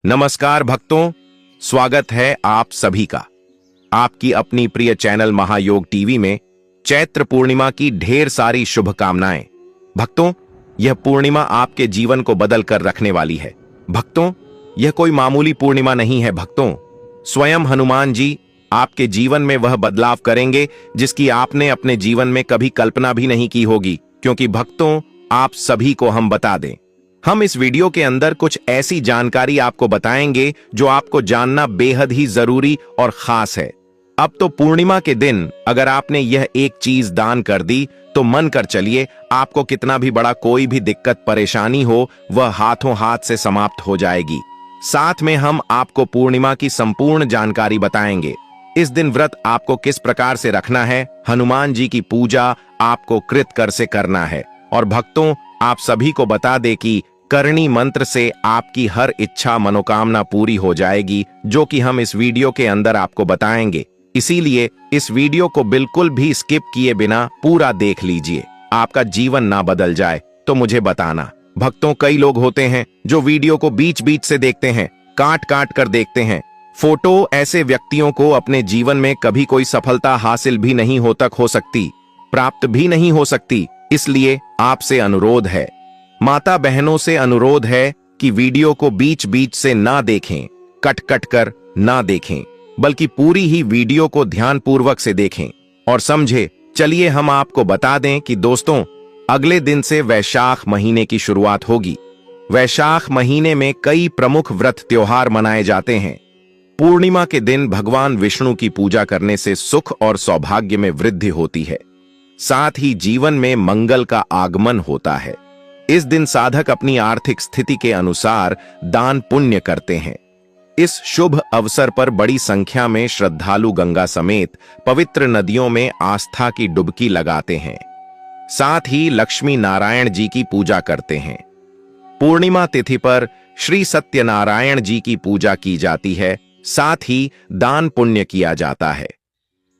नमस्कार भक्तों, स्वागत है आप सभी का आपकी अपनी प्रिय चैनल महायोग टीवी में। चैत्र पूर्णिमा की ढेर सारी शुभकामनाएं। भक्तों, यह पूर्णिमा आपके जीवन को बदल कर रखने वाली है। भक्तों, यह कोई मामूली पूर्णिमा नहीं है। भक्तों, स्वयं हनुमान जी आपके जीवन में वह बदलाव करेंगे जिसकी आपने अपने जीवन में कभी कल्पना भी नहीं की होगी। क्योंकि भक्तों, आप सभी को हम बता दें, हम इस वीडियो के अंदर कुछ ऐसी जानकारी आपको बताएंगे जो आपको जानना बेहद ही जरूरी और खास है। अब तो पूर्णिमा के दिन अगर आपने यह एक चीज दान कर दी तो मन कर चलिए, आपको कितना भी बड़ा कोई भी दिक्कत परेशानी हो वह हाथों हाथ से समाप्त हो जाएगी। साथ में हम आपको पूर्णिमा की संपूर्ण जानकारी बताएंगे। इस दिन व्रत आपको किस प्रकार से रखना है, हनुमान जी की पूजा आपको कृत कर से करना है। और भक्तों, आप सभी को बता दे कि करणी मंत्र से आपकी हर इच्छा मनोकामना पूरी हो जाएगी, जो कि हम इस वीडियो के अंदर आपको बताएंगे। इसीलिए इस वीडियो को बिल्कुल भी स्किप किए बिना पूरा देख लीजिए। आपका जीवन ना बदल जाए तो मुझे बताना। भक्तों, कई लोग होते हैं जो वीडियो को बीच बीच से देखते हैं, काट काट कर देखते हैं। फोटो ऐसे व्यक्तियों को अपने जीवन में कभी कोई सफलता हासिल भी नहीं हो सकती, प्राप्त भी नहीं हो सकती। इसलिए आपसे अनुरोध है, माता बहनों से अनुरोध है कि वीडियो को बीच बीच से ना देखें, कट कट कर ना देखें, बल्कि पूरी ही वीडियो को ध्यानपूर्वक से देखें और समझे। चलिए हम आपको बता दें कि दोस्तों, अगले दिन से वैशाख महीने की शुरुआत होगी। वैशाख महीने में कई प्रमुख व्रत त्योहार मनाए जाते हैं। पूर्णिमा के दिन भगवान विष्णु की पूजा करने से सुख और सौभाग्य में वृद्धि होती है, साथ ही जीवन में मंगल का आगमन होता है। इस दिन साधक अपनी आर्थिक स्थिति के अनुसार दान पुण्य करते हैं। इस शुभ अवसर पर बड़ी संख्या में श्रद्धालु गंगा समेत पवित्र नदियों में आस्था की डुबकी लगाते हैं। साथ ही लक्ष्मी नारायण जी की पूजा करते हैं। पूर्णिमा तिथि पर श्री सत्यनारायण जी की पूजा की जाती है, साथ ही दान पुण्य किया जाता है।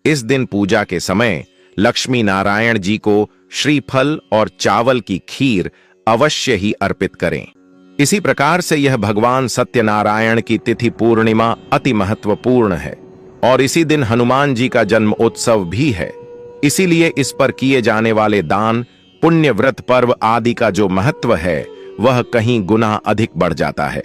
इस दिन पूजा के समय लक्ष्मी नारायण जी को श्रीफल और चावल की खीर अवश्य ही अर्पित करें। इसी प्रकार से यह भगवान सत्यनारायण की तिथि पूर्णिमा अति महत्वपूर्ण है और इसी दिन हनुमान जी का जन्म उत्सव भी है। इसीलिए इस पर किए जाने वाले दान पुण्य व्रत पर्व आदि का जो महत्व है वह कहीं गुना अधिक बढ़ जाता है।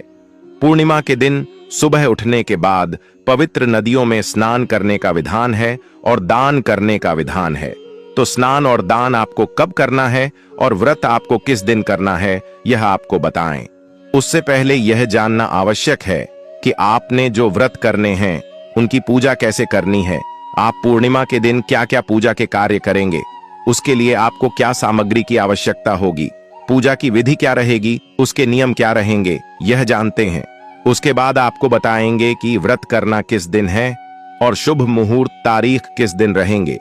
पूर्णिमा के दिन सुबह उठने के बाद पवित्र नदियों में स्नान करने का विधान है और दान करने का विधान है। तो स्नान और दान आपको कब करना है और व्रत आपको किस दिन करना है, यह आपको बताएं। उससे पहले यह जानना आवश्यक है कि आपने जो व्रत करने हैं उनकी पूजा कैसे करनी है। आप पूर्णिमा के दिन क्या क्या पूजा के कार्य करेंगे, उसके लिए आपको क्या सामग्री की आवश्यकता होगी, पूजा की विधि क्या रहेगी, उसके नियम क्या रहेंगे, यह जानते हैं। उसके बाद आपको बताएंगे कि व्रत करना किस दिन है और शुभ मुहूर्त तारीख किस दिन रहेंगे।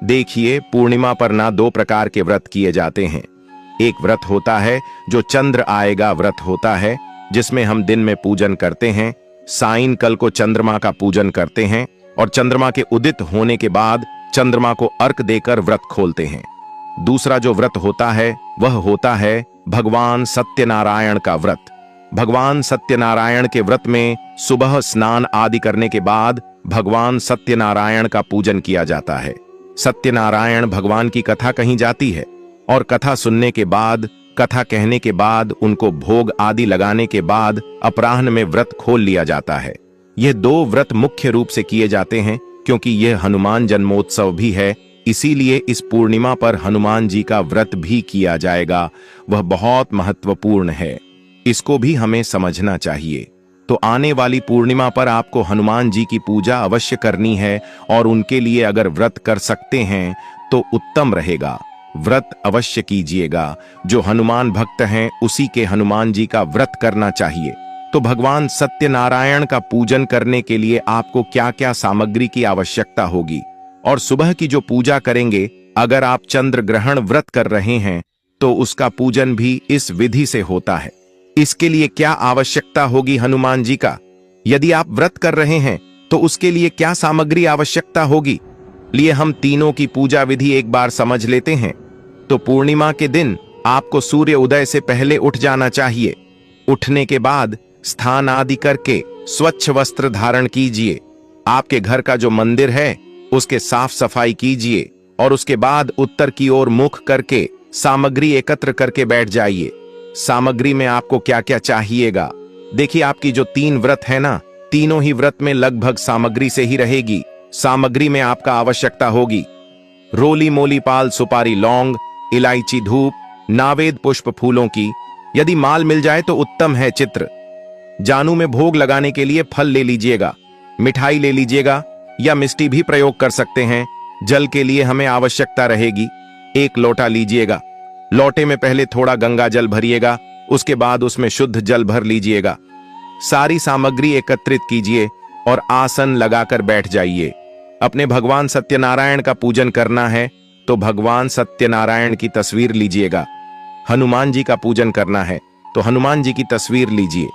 देखिए, पूर्णिमा पर ना दो प्रकार के व्रत किए जाते हैं। एक व्रत होता है जो चंद्र आएगा व्रत होता है, जिसमें हम दिन में पूजन करते हैं, सायंकाल को चंद्रमा का पूजन करते हैं और चंद्रमा के उदित होने के बाद चंद्रमा को अर्घ देकर व्रत खोलते हैं। दूसरा जो व्रत होता है वह होता है भगवान सत्यनारायण का व्रत। भगवान सत्यनारायण के व्रत में सुबह स्नान आदि करने के बाद भगवान सत्यनारायण का पूजन किया जाता है। सत्यनारायण भगवान की कथा कही जाती है और कथा सुनने के बाद, कथा कहने के बाद, उनको भोग आदि लगाने के बाद अपराह्न में व्रत खोल लिया जाता है। यह दो व्रत मुख्य रूप से किए जाते हैं क्योंकि यह हनुमान जन्मोत्सव भी है। इसीलिए इस पूर्णिमा पर हनुमान जी का व्रत भी किया जाएगा। वह बहुत महत्वपूर्ण है, इसको भी हमें समझना चाहिए। तो आने वाली पूर्णिमा पर आपको हनुमान जी की पूजा अवश्य करनी है और उनके लिए अगर व्रत कर सकते हैं तो उत्तम रहेगा। व्रत अवश्य कीजिएगा। जो हनुमान भक्त हैं उसी के हनुमान जी का व्रत करना चाहिए। तो भगवान सत्यनारायण का पूजन करने के लिए आपको क्या क्या सामग्री की आवश्यकता होगी और सुबह की जो पूजा करेंगे, अगर आप चंद्र ग्रहण व्रत कर रहे हैं तो उसका पूजन भी इस विधि से होता है। इसके लिए क्या आवश्यकता होगी हनुमान जी का, यदि आप व्रत कर रहे हैं तो उसके लिए क्या सामग्री आवश्यकता होगी, लिए हम तीनों की पूजा विधि एक बार समझ लेते हैं। तो पूर्णिमा के दिन आपको सूर्य उदय से पहले उठ जाना चाहिए। उठने के बाद स्नान आदि करके स्वच्छ वस्त्र धारण कीजिए। आपके घर का जो मंदिर है उसके साफ सफाई कीजिए और उसके बाद उत्तर की ओर मुख करके सामग्री एकत्र करके बैठ जाइए। सामग्री में आपको क्या क्या चाहिएगा? देखिए, आपकी जो 3 व्रत है ना, तीनों ही व्रत में लगभग सामग्री से ही रहेगी। सामग्री में आपका आवश्यकता होगी रोली मोली पाल सुपारी लौंग, इलायची धूप, नावेद पुष्प फूलों की। यदि माल मिल जाए तो उत्तम है। चित्र जानू में भोग लगाने के लिए फल ले लीजिएगा, मिठाई ले लीजिएगा या मिष्टी भी प्रयोग कर सकते हैं। जल के लिए हमें आवश्यकता रहेगी 1 लोटा लीजिएगा। लोटे में पहले थोड़ा गंगा जल भरिएगा, उसके बाद उसमें शुद्ध जल भर लीजिएगा। सारी सामग्री एकत्रित कीजिए और आसन लगाकर बैठ जाइए। अपने भगवान सत्यनारायण का पूजन करना है तो भगवान सत्यनारायण की तस्वीर लीजिएगा। हनुमान जी का पूजन करना है तो हनुमान जी की तस्वीर लीजिए।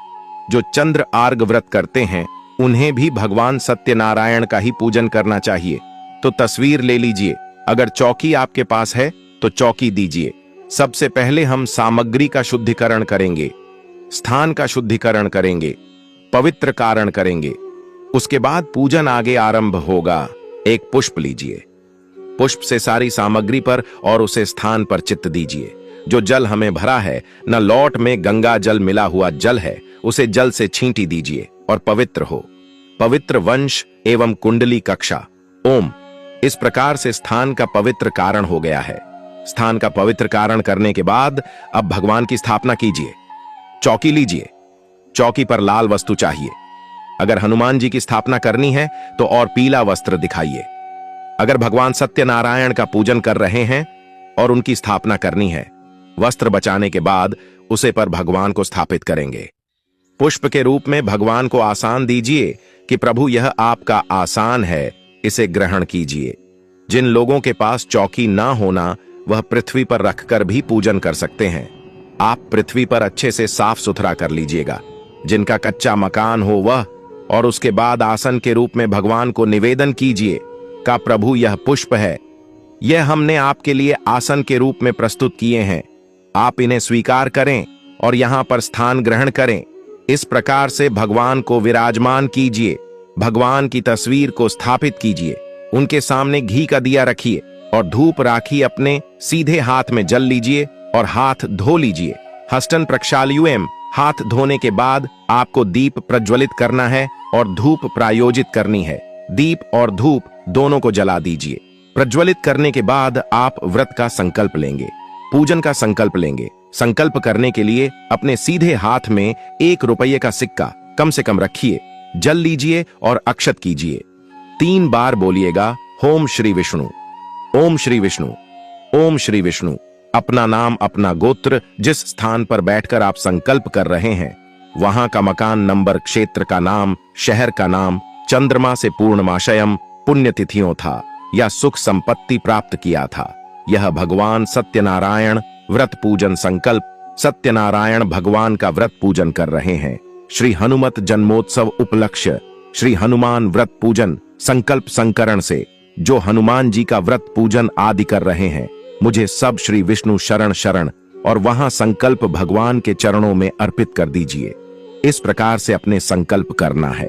जो चंद्र आर्ग व्रत करते हैं उन्हें भी भगवान सत्यनारायण का ही पूजन करना चाहिए, तो तस्वीर ले लीजिए। अगर चौकी आपके पास है तो चौकी दीजिए। सबसे पहले हम सामग्री का शुद्धिकरण करेंगे, स्थान का शुद्धिकरण करेंगे, पवित्र कारण करेंगे। उसके बाद पूजन आगे आरंभ होगा। एक पुष्प लीजिए, पुष्प से सारी सामग्री पर और उसे स्थान पर चित्त दीजिए। जो जल हमें भरा है, न लौट में गंगा जल मिला हुआ जल है, उसे जल से छींटी दीजिए और पवित्र हो। पवित्र वंश एवं कुंडली कक्षा ओम। इस प्रकार से स्थान का पवित्र कारण हो गया है। स्थान का पवित्र कारण करने के बाद अब भगवान की स्थापना कीजिए। चौकी लीजिए, चौकी पर लाल वस्तु चाहिए। अगर हनुमान जी की स्थापना करनी है तो और पीला वस्त्र दिखाइए। अगर भगवान सत्यनारायण का पूजन कर रहे हैं और उनकी स्थापना करनी है, वस्त्र बचाने के बाद उसे पर भगवान को स्थापित करेंगे। पुष्प के रूप में भगवान को आसान दीजिए कि प्रभु यह आपका आसान है, इसे ग्रहण कीजिए। जिन लोगों के पास चौकी ना होना वह पृथ्वी पर रखकर भी पूजन कर सकते हैं। आप पृथ्वी पर अच्छे से साफ सुथरा कर लीजिएगा। जिनका कच्चा मकान हो वह, और उसके बाद आसन के रूप में भगवान को निवेदन कीजिए का प्रभु यह पुष्प है, यह हमने आपके लिए आसन के रूप में प्रस्तुत किए हैं, आप इन्हें स्वीकार करें और यहां पर स्थान ग्रहण करें। इस प्रकार से भगवान को विराजमान कीजिए। भगवान की तस्वीर को स्थापित कीजिए। उनके सामने घी का दिया रखिए और धूप राखी अपने सीधे हाथ में जल लीजिए और हाथ धो लीजिए। हस्तन प्रक्षालयुएम। हाथ धोने के बाद आपको दीप प्रज्वलित करना है और धूप प्रायोजित करनी है। दीप और धूप दोनों को जला दीजिए। प्रज्वलित करने के बाद आप व्रत का संकल्प लेंगे, पूजन का संकल्प लेंगे। संकल्प करने के लिए अपने सीधे हाथ में 1 रुपये का सिक्का कम से कम रखिए। जल लीजिए और अक्षत कीजिए। 3 बार बोलिएगा ओम श्री विष्णु, ओम श्री विष्णु, ओम श्री विष्णु। अपना नाम, अपना गोत्र, जिस स्थान पर बैठकर आप संकल्प कर रहे हैं वहां का मकान नंबर, क्षेत्र का नाम, शहर का नाम, चंद्रमा से पूर्णमाशयम, पुण्यतिथियों था या सुख संपत्ति प्राप्त किया था। यह भगवान सत्यनारायण व्रत पूजन संकल्प। सत्यनारायण भगवान का व्रत पूजन कर रहे हैं। श्री हनुमत जन्मोत्सव उपलक्ष्य श्री हनुमान व्रत पूजन संकल्प संकरण से जो हनुमान जी का व्रत पूजन आदि कर रहे हैं, मुझे सब श्री विष्णु शरण शरण, और वहां संकल्प भगवान के चरणों में अर्पित कर दीजिए। इस प्रकार से अपने संकल्प करना है।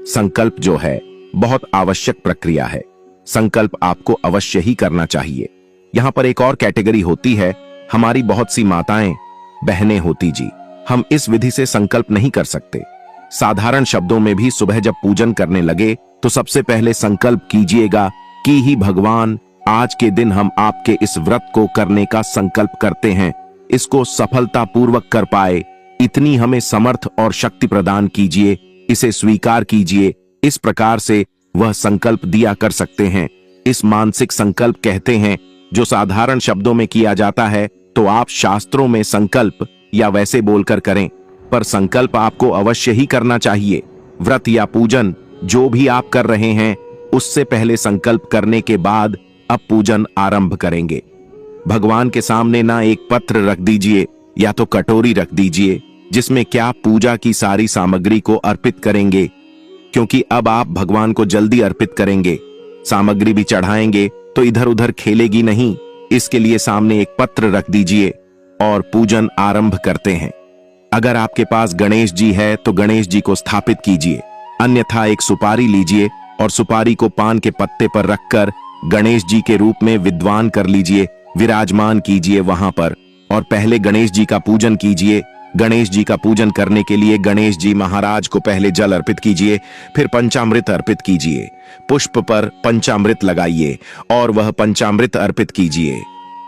संकल्प जो है बहुत आवश्यक प्रक्रिया है। संकल्प आपको अवश्य ही करना चाहिए। यहां पर एक और कैटेगरी होती है, हमारी बहुत सी माताएं बहनें होती जी, हम इस विधि से संकल्प नहीं कर सकते। साधारण शब्दों में भी सुबह जब पूजन करने लगे तो सबसे पहले संकल्प कीजिएगा कि ही भगवान, आज के दिन हम आपके इस व्रत को करने का संकल्प करते हैं, इसको सफलतापूर्वक कर पाए, इतनी हमें समर्थ और शक्ति प्रदान कीजिए, इसे स्वीकार कीजिए। इस प्रकार से वह संकल्प दिया कर सकते हैं। इस मानसिक संकल्प कहते हैं जो साधारण शब्दों में किया जाता है, तो आप शास्त्रों में संकल्प या वैसे बोलकर करें, पर संकल्प आपको अवश्य ही करना चाहिए। व्रत या पूजन जो भी आप कर रहे हैं उससे पहले संकल्प करने के बाद अब पूजन आरंभ करेंगे। भगवान के सामने ना एक पत्र रख दीजिए या तो कटोरी रख दीजिए जिसमें क्या पूजा की सारी सामग्री को अर्पित करेंगे, क्योंकि अब आप भगवान को जल्दी अर्पित करेंगे। सामग्री भी चढ़ाएंगे तो इधर उधर खेलेगी नहीं, इसके लिए सामने एक पत्र रख दीजिए और पूजन आरंभ करते हैं। अगर आपके पास गणेश जी है तो गणेश जी को स्थापित कीजिए, अन्यथा एक सुपारी लीजिए और सुपारी को पान के पत्ते पर रखकर गणेश जी के रूप में विद्वान कर लीजिए, विराजमान कीजिए वहां पर और पहले गणेश जी का पूजन कीजिए। गणेश जी का पूजन करने के लिए गणेश जी महाराज को पहले जल अर्पित कीजिए, फिर पंचामृत अर्पित कीजिए। पुष्प पर पंचामृत लगाइए और वह पंचामृत अर्पित कीजिए।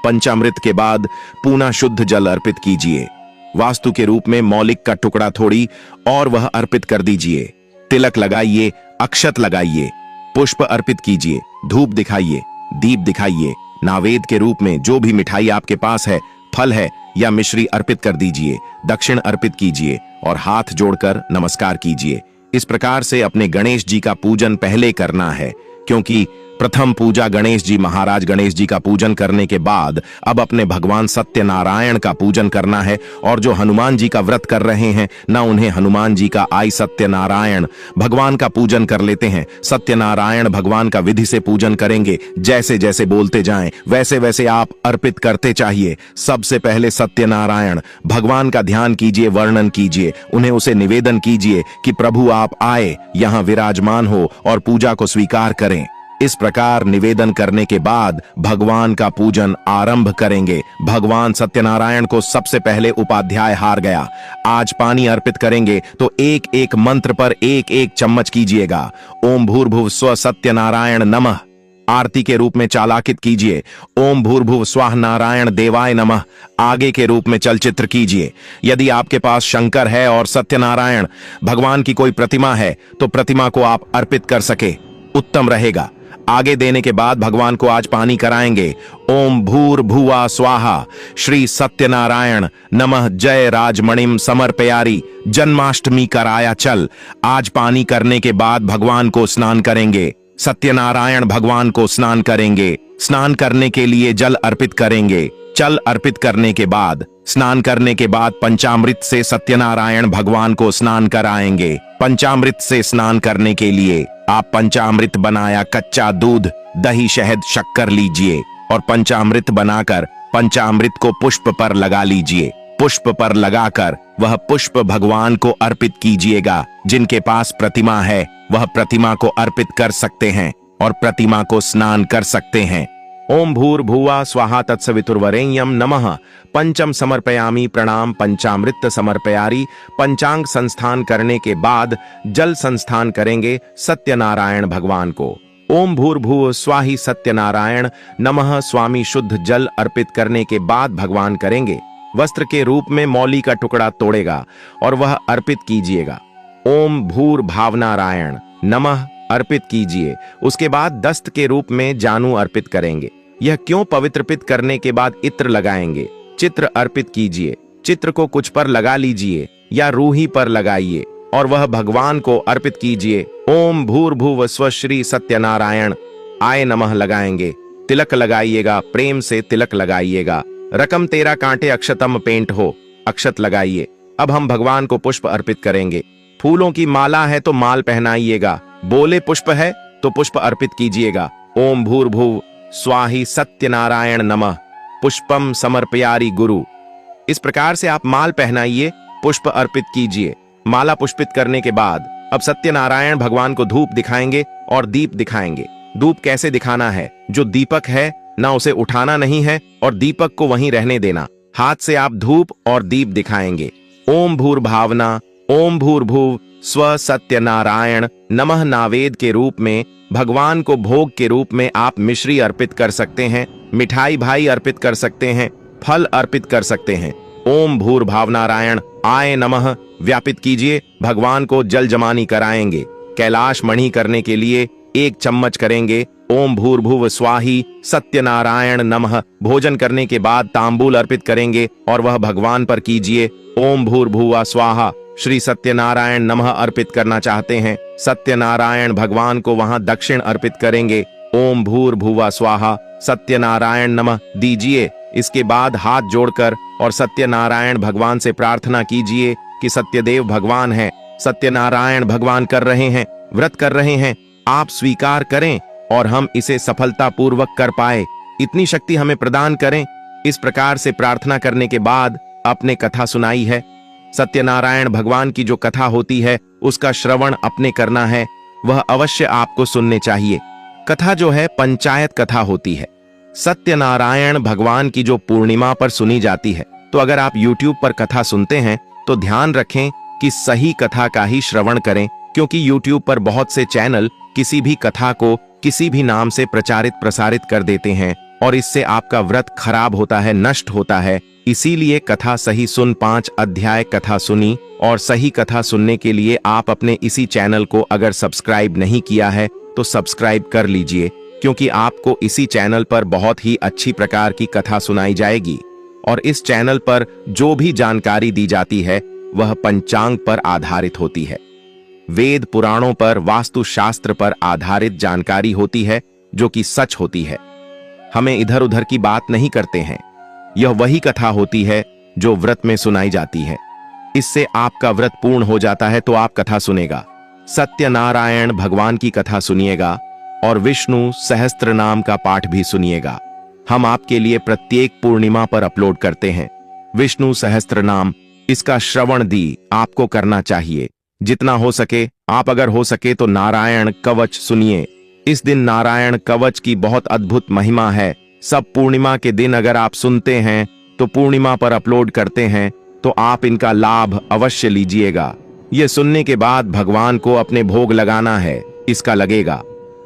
पंचामृत के बाद पूना शुद्ध जल अर्पित कीजिए। वास्तु के रूप में मौलिक का टुकड़ा थोड़ी और वह अर्पित कर दीजिए। तिलक लगाइए, अक्षत लगाइए, पुष्प अर्पित कीजिए, धूप दिखाइए, दीप दिखाइए। नावेद के रूप में जो भी मिठाई आपके पास है, फल है या मिश्री अर्पित कर दीजिए। दक्षिण अर्पित कीजिए और हाथ जोड़कर नमस्कार कीजिए। इस प्रकार से अपने गणेश जी का पूजन पहले करना है, क्योंकि प्रथम पूजा गणेश जी महाराज गणेश जी का पूजन करने के बाद अब अपने भगवान सत्यनारायण का पूजन करना है। और जो हनुमान जी का व्रत कर रहे हैं ना, उन्हें हनुमान जी का आई सत्यनारायण भगवान का पूजन कर लेते हैं। सत्यनारायण भगवान का विधि से पूजन करेंगे, जैसे जैसे बोलते जाएं वैसे वैसे आप अर्पित करते चाहिए। सबसे पहले सत्यनारायण भगवान का ध्यान कीजिए, वर्णन कीजिए, उन्हें उसे निवेदन कीजिए कि प्रभु आप आए, यहां विराजमान हो और पूजा को स्वीकार करें। इस प्रकार निवेदन करने के बाद भगवान का पूजन आरंभ करेंगे। भगवान सत्यनारायण को सबसे पहले उपाध्याय हार गया। आज पानी अर्पित करेंगे तो एक एक मंत्र पर एक एक चम्मच कीजिएगा। ओम भूर्भुव स्व सत्यनारायण नमः आरती के रूप में चालाकित कीजिए। ओम भूर्भुव स्वाह नारायण देवाय नमः आगे के रूप में चलचित्र कीजिए। यदि आपके पास शंकर है और सत्यनारायण भगवान की कोई प्रतिमा है तो प्रतिमा को आप अर्पित कर सके, उत्तम रहेगा। आगे देने के बाद भगवान को आज पानी कराएंगे। ओम भूर्भुवा स्वाहा श्री सत्यनारायण नमः जय राजमणिम समर्पयारी जन्माष्टमी कराया चल। आज पानी करने के बाद भगवान को स्नान करेंगे। सत्यनारायण भगवान को स्नान करेंगे। स्नान करने के लिए जल अर्पित करेंगे। जल अर्पित करने के बाद स्नान करने के बाद पंचामृत से सत्यनारायण भगवान को स्नान कराएंगे। पंचामृत से स्नान करने के लिए आप पंचामृत बनाया कच्चा दूध, दही, शहद, शक्कर लीजिए और पंचामृत बनाकर पंचामृत को पुष्प पर लगा लीजिए। पुष्प पर लगाकर वह पुष्प भगवान को अर्पित कीजिएगा। जिनके पास प्रतिमा है वह प्रतिमा को अर्पित कर सकते हैं और प्रतिमा को स्नान कर सकते हैं। ओम भूर्भुवा स्वाहा तत्सवितुर्वरेण्यम नमः पंचम समर्पयामि प्रणाम पंचामृत समर्पयारी। पंचांग संस्थान करने के बाद जल संस्थान करेंगे सत्यनारायण भगवान को। ओम भूर्भुव स्वाही सत्यनारायण नमः स्वामी शुद्ध जल अर्पित करने के बाद भगवान करेंगे वस्त्र के रूप में मौली का टुकड़ा तोड़ेगा और वह अर्पित कीजिएगा। ओम भूर भावनारायण नमः अर्पित कीजिए। उसके बाद दस्त के रूप में जानू अर्पित करेंगे। यह क्यों पवित्रपित करने के बाद इत्र लगाएंगे। चित्र अर्पित कीजिए। चित्र को कुछ पर लगा लीजिए या रूही पर लगाइए और वह भगवान को अर्पित कीजिए। ओम भूर्भुव स्व श्री सत्यनारायण आय नमः लगाएंगे। तिलक लगाइएगा, प्रेम से तिलक लगाइएगा। रकम 13 कांटे अक्षतम पेंट हो, अक्षत लगाइए। अब हम भगवान को पुष्प अर्पित करेंगे। फूलों की माला है तो माल पहनाइएगा। बोले पुष्प है तो पुष्प अर्पित कीजिएगा। ओम भूर्भुव स्वाही सत्यनारायण नमः पुष्पम समर्पयारी गुरु। इस प्रकार से आप माल पहनाइए, पुष्प अर्पित कीजिए। माला पुष्पित करने के बाद अब सत्यनारायण भगवान को धूप दिखाएंगे और दीप दिखाएंगे। धूप कैसे दिखाना है, जो दीपक है ना उसे उठाना नहीं है और दीपक को वहीं रहने देना। हाथ से आप धूप और दीप दिखाएंगे। ओम भूर्भावना ओम भूर्भुव स्व सत्यनारायण नमः नावेद के रूप में भगवान को भोग के रूप में आप मिश्री अर्पित कर सकते हैं, मिठाई भाई अर्पित कर सकते हैं, फल अर्पित कर सकते हैं। ओम भूर्भावनारायण आय नमः व्यापित कीजिए। भगवान को जल जमानी कराएंगे। कैलाश मणि करने के लिए 1 चम्मच करेंगे। ओम भूर्भुव स्वाही सत्यनारायण नमः भोजन करने के बाद तांबूल अर्पित करेंगे और वह भगवान पर कीजिए। ओम भूर्भुवा स्वाहा श्री सत्यनारायण नमः अर्पित करना चाहते हैं, सत्यनारायण भगवान को वहां दक्षिण अर्पित करेंगे। ओम भूर्भुवा स्वाहा सत्यनारायण नमः दीजिए। इसके बाद हाथ जोड़कर और सत्यनारायण भगवान से प्रार्थना कीजिए कि सत्यदेव भगवान है, सत्यनारायण भगवान कर रहे हैं, व्रत कर रहे हैं, आप स्वीकार करें और हम इसे सफलता पूर्वक कर पाए, इतनी शक्ति हमें प्रदान करें। इस प्रकार से प्रार्थना करने के बाद आपने कथा सुनाई है। सत्यनारायण भगवान की जो कथा होती है उसका श्रवण अपने करना है, वह अवश्य आपको सुनने चाहिए। कथा जो है पंचायत कथा होती है। सत्यनारायण भगवान की जो पूर्णिमा पर सुनी जाती है। तो अगर आप YouTube पर कथा सुनते हैं तो ध्यान रखें कि सही कथा का ही श्रवण करें, क्योंकि YouTube पर बहुत से चैनल किसी भी कथा को किसी भी नाम से प्रचारित प्रसारित कर देते हैं और इससे आपका व्रत खराब होता है, नष्ट होता है। इसीलिए कथा सही सुन 5 अध्याय कथा सुनी। और सही कथा सुनने के लिए आप अपने इसी चैनल को अगर सब्सक्राइब नहीं किया है तो सब्सक्राइब कर लीजिए, क्योंकि आपको इसी चैनल पर बहुत ही अच्छी प्रकार की कथा सुनाई जाएगी। और इस चैनल पर जो भी जानकारी दी जाती है वह पंचांग पर आधारित होती है, वेद पुराणों पर, वास्तुशास्त्र पर आधारित जानकारी होती है, जो कि सच होती है। हमें इधर उधर की बात नहीं करते हैं। यह वही कथा होती है जो व्रत में सुनाई जाती है। इससे आपका व्रत पूर्ण हो जाता है। तो आप कथा सुनेगा, सत्यनारायण भगवान की कथा सुनिएगा और विष्णु सहस्त्र नाम का पाठ भी सुनिएगा। हम आपके लिए प्रत्येक पूर्णिमा पर अपलोड करते हैं विष्णु सहस्त्र नाम। इसका श्रवण दी आपको करना चाहिए जितना हो सके। आप अगर हो सके तो नारायण कवच सुनिए। इस दिन नारायण कवच की बहुत अद्भुत महिमा है। सब पूर्णिमा के दिन अगर आप सुनते हैं तो पूर्णिमा पर अपलोड करते हैं, तो आप इनका लाभ अवश्य लीजिएगा। ये सुनने के बाद भगवान को अपने भोग लगाना है, इसका लगेगा।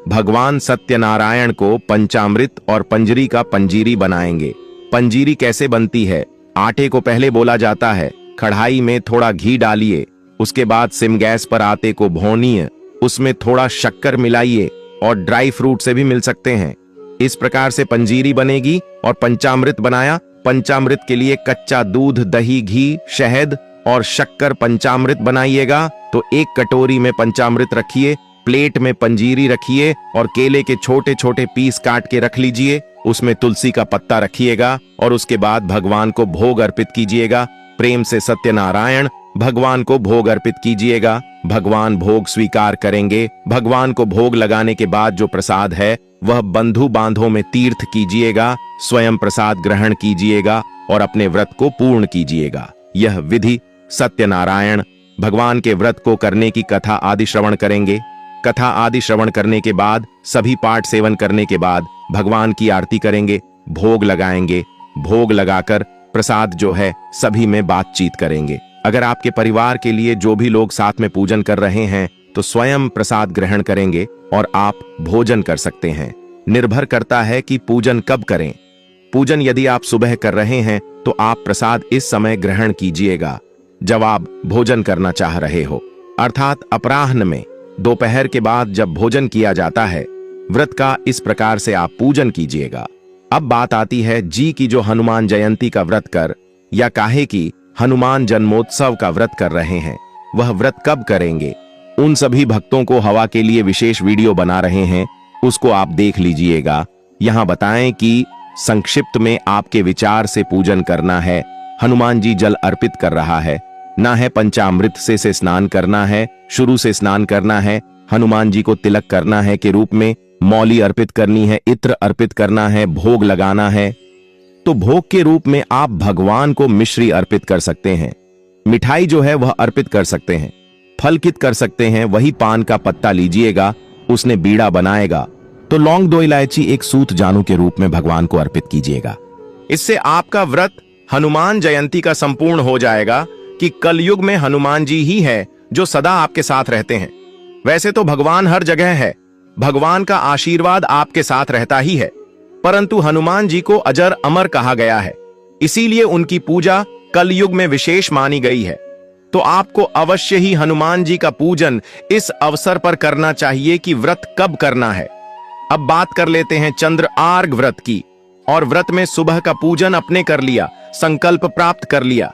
भगवान सत्यनारायण को पंचामृत और पंजरी का पंजीरी बनाएंगे। पंजीरी कैसे बनती है? आटे को पहले बोला जाता है, कढ़ाई में थोड़ा घी डालिए, उसके बाद सिम गैस पर आटे को भूनिए, उसमें थोड़ा शक्कर मिलाइए और ड्राई फ्रूट से भी मिल सकते हैं। इस प्रकार से पंजीरी बनेगी। और पंचामृत बनाया, पंचामृत के लिए कच्चा दूध, दही, घी, शहद और शक्कर पंचामृत बनाइएगा। तो एक कटोरी में पंचामृत रखिए, प्लेट में पंजीरी रखिए और केले के छोटे छोटे पीस काट के रख लीजिए। उसमें तुलसी का पत्ता रखिएगा और उसके बाद भगवान को भोग अर्पित कीजिएगा। प्रेम से सत्यनारायण भगवान को भोग अर्पित कीजिएगा। भगवान भोग स्वीकार करेंगे। भगवान को भोग लगाने के बाद जो प्रसाद है वह बंधु बांधों में तीर्थ कीजिएगा। स्वयं प्रसाद ग्रहण कीजिएगा और अपने व्रत को पूर्ण कीजिएगा। यह विधि सत्यनारायण भगवान के व्रत को करने की कथा आदि श्रवण करेंगे। कथा आदि श्रवण करने के बाद, सभी पाठ सेवन करने के बाद भगवान की आरती करेंगे, भोग लगाएंगे। भोग लगाकर प्रसाद जो है सभी में बातचीत करेंगे। अगर आपके परिवार के लिए जो भी लोग साथ में पूजन कर रहे हैं तो स्वयं प्रसाद ग्रहण करेंगे और आप भोजन कर सकते हैं। निर्भर करता है कि पूजन कब करें। पूजन यदि आप सुबह कर रहे हैं तो आप प्रसाद इस समय ग्रहण कीजिएगा जब आप भोजन करना चाह रहे हो, अर्थात अपराह्न में, दोपहर के बाद जब भोजन किया जाता है। व्रत का इस प्रकार से आप पूजन कीजिएगा। अब बात आती है जी की जो हनुमान जयंती का व्रत कर या काहे की हनुमान जन्मोत्सव का व्रत कर रहे हैं, वह व्रत कब करेंगे। उन सभी भक्तों को हवा के लिए विशेष वीडियो बना रहे हैं, उसको आप देख लीजिएगा। यहां बताएं कि संक्षिप्त में आपके विचार से पूजन करना है। हनुमान जी जल अर्पित कर रहा है, ना है पंचामृत से स्नान करना है, शुरू से स्नान करना है। हनुमान जी को तिलक करना है के रूप में, मौली अर्पित करनी है, इत्र अर्पित करना है, भोग लगाना है। तो भोग के रूप में आप भगवान को मिश्री अर्पित कर सकते हैं, मिठाई जो है वह अर्पित कर सकते हैं, फलकित कर सकते हैं। वही पान का पत्ता लीजिएगा, उसने बीड़ा बनाएगा तो लौंग, 2 इलायची, एक सूत जानू के रूप में भगवान को अर्पित कीजिएगा। इससे आपका व्रत हनुमान जयंती का संपूर्ण हो जाएगा कि कलयुग में हनुमान जी ही है जो सदा आपके साथ रहते हैं। वैसे तो भगवान हर जगह है, भगवान का आशीर्वाद आपके साथ रहता ही है, परंतु हनुमान जी को अजर अमर कहा गया है, इसीलिए उनकी पूजा कलयुग में विशेष मानी गई है। तो आपको अवश्य ही हनुमान जी का पूजन इस अवसर पर करना चाहिए कि व्रत कब करना है। अब बात कर लेते हैं चंद्र आर्घ व्रत की। और व्रत में सुबह का पूजन अपने कर लिया, संकल्प प्राप्त कर लिया।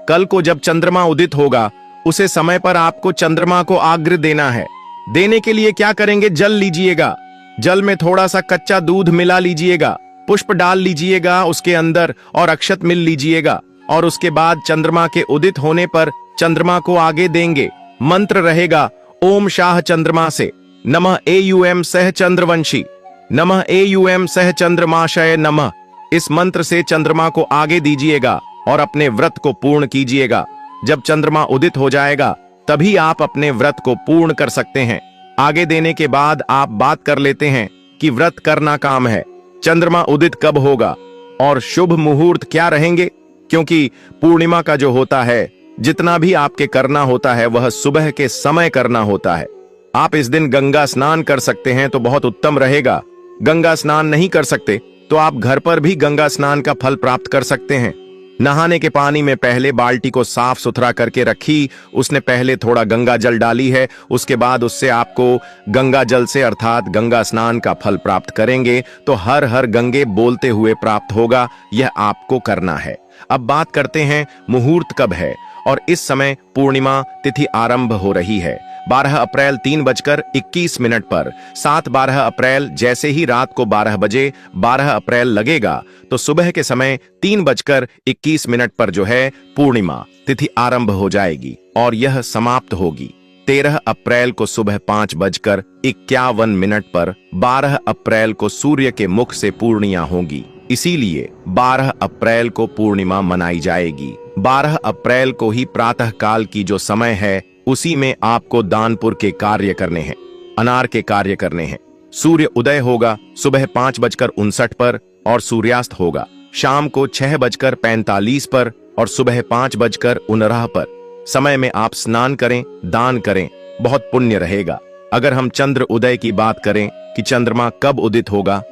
कल को जब चंद्रमा उदित होगा उसे समय पर आपको चंद्रमा को आग्र देना है। देने के लिए क्या करेंगे, जल लीजिएगा, जल में थोड़ा सा कच्चा दूध मिला लीजिएगा, पुष्प डाल लीजिएगा उसके अंदर और अक्षत मिल लीजिएगा। और उसके बाद चंद्रमा के उदित होने पर चंद्रमा को आगे देंगे। मंत्र रहेगा ओम शाह चंद्रमा से नमः एयूएम सह चंद्रवंशी नमः एयूएम सह चंद्रमाशय नमः। इस मंत्र से चंद्रमा को आगे दीजिएगा और अपने व्रत को पूर्ण कीजिएगा। जब चंद्रमा उदित हो जाएगा तभी आप अपने व्रत को पूर्ण कर सकते हैं। आगे देने के बाद आप बात कर लेते हैं कि व्रत करना काम है, चंद्रमा उदित कब होगा और शुभ मुहूर्त क्या रहेंगे, क्योंकि पूर्णिमा का जो होता है, जितना भी आपके करना होता है वह सुबह के समय करना होता है। आप इस दिन गंगा स्नान कर सकते हैं तो बहुत उत्तम रहेगा। गंगा स्नान नहीं कर सकते तो आप घर पर भी गंगा स्नान का फल प्राप्त कर सकते हैं। नहाने के पानी में पहले बाल्टी को साफ सुथरा करके रखी, उसने पहले थोड़ा गंगा जल डाली है, उसके बाद उससे आपको गंगा जल से अर्थात गंगा स्नान का फल प्राप्त करेंगे तो हर हर गंगे बोलते हुए प्राप्त होगा। यह आपको करना है। अब बात करते हैं मुहूर्त कब है, और इस समय पूर्णिमा तिथि आरंभ हो रही है 12 अप्रैल 3:21 पर। 7-12 अप्रैल जैसे ही रात को 12 बजे 12 अप्रैल लगेगा तो सुबह के समय 3:21 पर जो है पूर्णिमा तिथि आरंभ हो जाएगी और यह समाप्त होगी 13 अप्रैल को सुबह 5:51 पर। 12 अप्रैल को सूर्य के मुख से पूर्णिया होगी, इसीलिए 12 अप्रैल को पूर्णिमा मनाई जाएगी। 12 अप्रैल को ही प्रातः काल की जो समय है उसी में आपको दानपुर के कार्य करने हैं, अनार के कार्य करने हैं। सूर्य उदय होगा सुबह 5:59 पर और सूर्यास्त होगा शाम को 6:45 पर और सुबह 5:19 पर। समय में आप स्नान करें, दान करें, बहुत पुण्य रहेगा। अगर हम चंद्र उदय की बात करें कि चंद्रमा कब उदित होगा,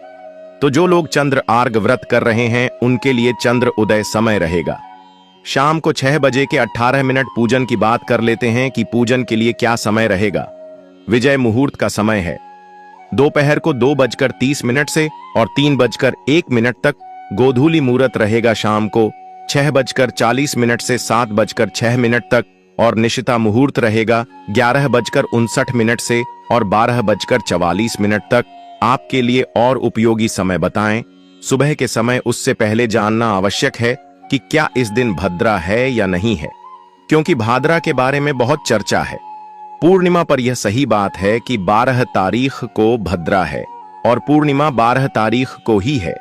तो जो लोग चंद्र आर्घ व्रत कर रहे हैं उनके लिए चंद्र उदय समय रहेगा शाम को 6:18 पूजन की बात कर लेते हैं कि पूजन के लिए क्या समय रहेगा। विजय मुहूर्त का समय है दोपहर को 2:30 से और 3:01 तक। गोधूली मुहूर्त रहेगा शाम को 6:40 से 7:06 तक और निशिता मुहूर्त रहेगा 11:59 से और 12:44 तक। आपके लिए और उपयोगी समय बताएं। सुबह के समय उससे पहले जानना आवश्यक है कि क्या इस दिन भद्रा है या नहीं है, क्योंकि भाद्रा के बारे में बहुत चर्चा है। पूर्णिमा पर यह सही बात है कि 12 तारीख को भद्रा है और पूर्णिमा 12 तारीख को ही है।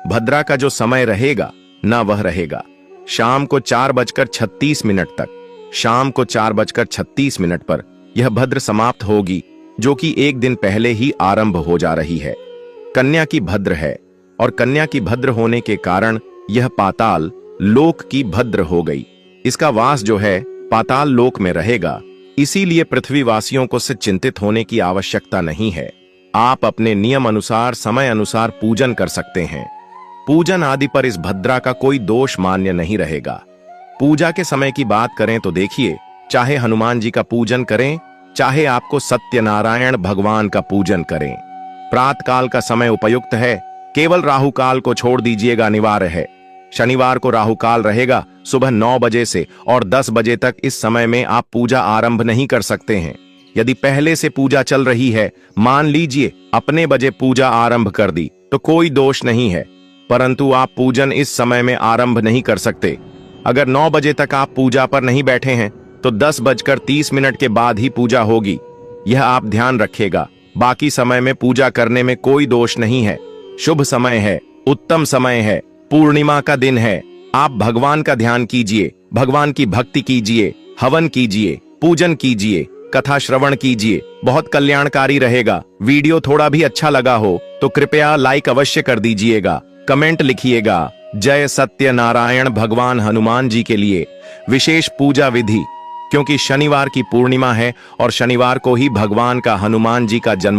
भद्रा का जो समय रहेगा ना वह रहेगा शाम को 4:36 तक। शाम को 4:36 पर यह भद्र समाप्त होगी, जो कि एक दिन पहले ही आरंभ हो जा रही है। कन्या की भद्र है और कन्या की भद्र होने के कारण यह पाताल लोक की भद्र हो गई। इसका वास जो है पाताल लोक में रहेगा, इसीलिए पृथ्वीवासियों को से चिंतित होने की आवश्यकता नहीं है। आप अपने नियम अनुसार समय अनुसार पूजन कर सकते हैं। पूजन आदि पर इस भद्रा का कोई दोष मान्य नहीं रहेगा। पूजा के समय की बात करें तो देखिए, चाहे हनुमान जी का पूजन करें, चाहे आपको सत्यनारायण भगवान का पूजन करें, प्रातःकाल का समय उपयुक्त है। केवल राहु काल को छोड़ दीजिएगा, अनिवार्य है। शनिवार को राहु काल रहेगा सुबह 9 बजे से और 10 बजे तक। इस समय में आप पूजा आरंभ नहीं कर सकते हैं। यदि पहले से पूजा चल रही है, मान लीजिए अपने बजे पूजा आरंभ कर दी, तो कोई दोष नहीं है, परंतु आप पूजन इस समय में आरंभ नहीं कर सकते। अगर 9 बजे तक आप पूजा पर नहीं बैठे हैं तो 10:30 के बाद ही पूजा होगी। यह आप ध्यान रखिएगा। बाकी समय में पूजा करने में कोई दोष नहीं है। शुभ समय है, उत्तम समय है, पूर्णिमा का दिन है। आप भगवान का ध्यान कीजिए, भगवान की भक्ति कीजिए, हवन कीजिए, पूजन कीजिए, कथा श्रवण कीजिए, बहुत कल्याणकारी रहेगा। वीडियो थोड़ा भी अच्छा लगा हो तो कृपया लाइक अवश्य कर दीजिएगा, कमेंट लिखिएगा। जय सत्यनारायण। भगवान हनुमान जी के लिए विशेष पूजा विधि, क्योंकि शनिवार की पूर्णिमा है और शनिवार को ही भगवान का हनुमान जी का जन्म